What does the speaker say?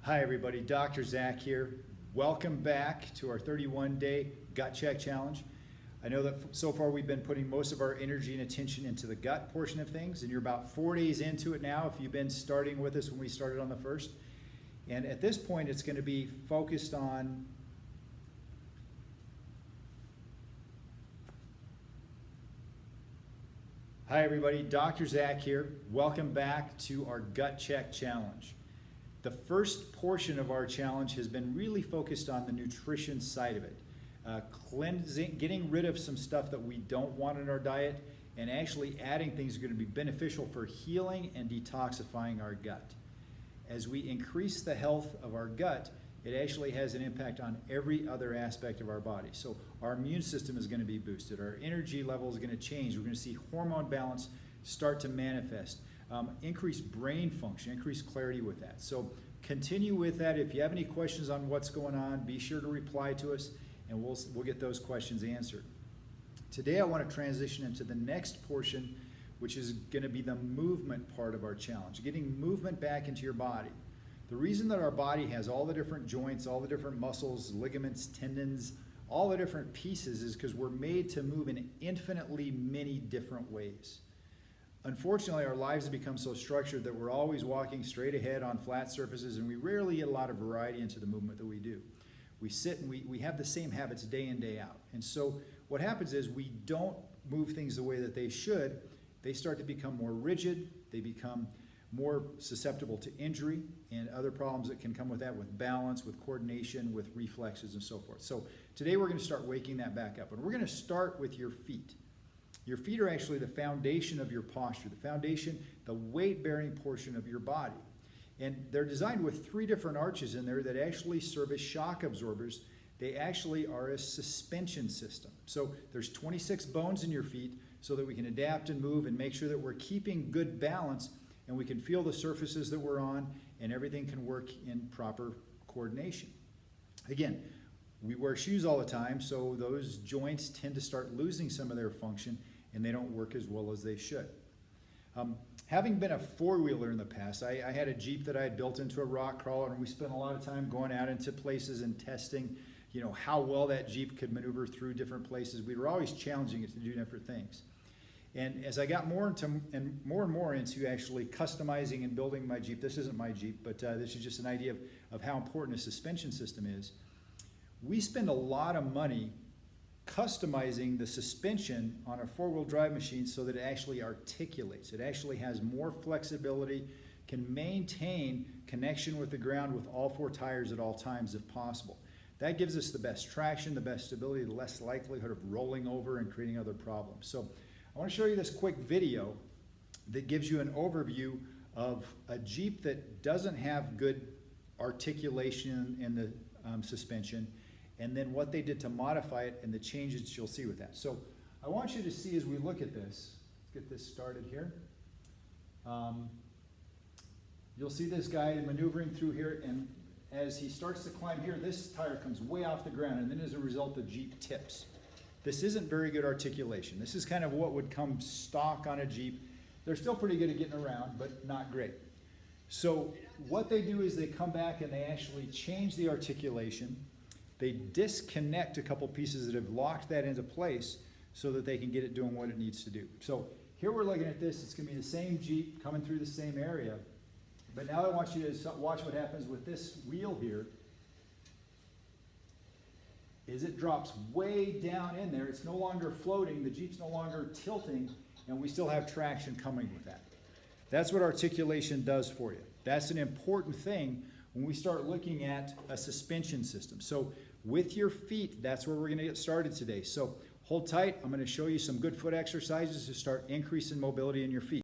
Hi everybody, Dr. Zach here. Welcome back to our 31-day gut check challenge. I know that so far we've been putting most of our energy and attention into the gut portion of things, and you're about 4 days into it now if you've been starting with us when we started on the first. And at this point it's going to be focused on Hi everybody, Dr. Zach here. Welcome back to our gut check challenge. The first portion of our challenge has been really focused on the nutrition side of it. Cleansing, getting rid of some stuff that we don't want in our diet, and actually adding things that are going to be beneficial for healing and detoxifying our gut. As we increase the health of our gut, it actually has an impact on every other aspect of our body. So our immune system is going to be boosted, our energy level is going to change, we're going to see hormone balance start to manifest. Increased brain function, increased clarity with that. So continue with that. If you have any questions on what's going on, be sure to reply to us and we'll get those questions answered. Today I want to transition into the next portion, which is going to be the movement part of our challenge, getting movement back into your body. The reason that our body has all the different joints, all the different muscles, ligaments, tendons, all the different pieces is because we're made to move in infinitely many different ways. Unfortunately, our lives have become so structured that we're always walking straight ahead on flat surfaces, and we rarely get a lot of variety into the movement that we do. We sit and we have the same habits day in, day out. And so what happens is we don't move things the way that they should. They start to become more rigid. They become more susceptible to injury and other problems that can come with that, with balance, with coordination, with reflexes, and so forth. So today we're going to start waking that back up. And we're going to start with your feet. Your feet are actually the foundation of your posture, the foundation, the weight-bearing portion of your body. And they're designed with 3 different arches in there that actually serve as shock absorbers. They actually are a suspension system. So there's 26 bones in your feet so that we can adapt and move and make sure that we're keeping good balance and we can feel the surfaces that we're on and everything can work in proper coordination. Again, we wear shoes all the time, so those joints tend to start losing some of their function and they don't work as well as they should. Having been a four-wheeler in the past, I had a Jeep that I had built into a rock crawler, and we spent a lot of time going out into places and testing, how well that Jeep could maneuver through different places. We were always challenging it to do different things. And as I got more and more into actually customizing and building my Jeep, this isn't my Jeep, but this is just an idea of how important a suspension system is. We spend a lot of money customizing the suspension on a four-wheel drive machine so that it actually articulates. It actually has more flexibility, can maintain connection with the ground with all 4 tires at all times if possible. That gives us the best traction, the best stability, the less likelihood of rolling over and creating other problems. So I want to show you this quick video that gives you an overview of a Jeep that doesn't have good articulation in the suspension, and then what they did to modify it and the changes you'll see with that. So I want you to see as we look at this, let's get this started here. You'll see this guy maneuvering through here, and as he starts to climb here, this tire comes way off the ground, and then as a result the Jeep tips. This isn't very good articulation. This is kind of what would come stock on a Jeep. They're still pretty good at getting around, but not great. So what they do is they come back and they actually change the articulation. They disconnect a couple pieces that have locked that into place so that they can get it doing what it needs to do. So here we're looking at this. It's going to be the same Jeep coming through the same area. But now I want you to watch what happens with this wheel here. Is it drops way down in there. It's no longer floating. The Jeep's no longer tilting, and we still have traction coming with that. That's what articulation does for you. That's an important thing when we start looking at a suspension system. So with your feet, that's where we're going to get started today. So hold tight. I'm going to show you some good foot exercises to start increasing mobility in your feet.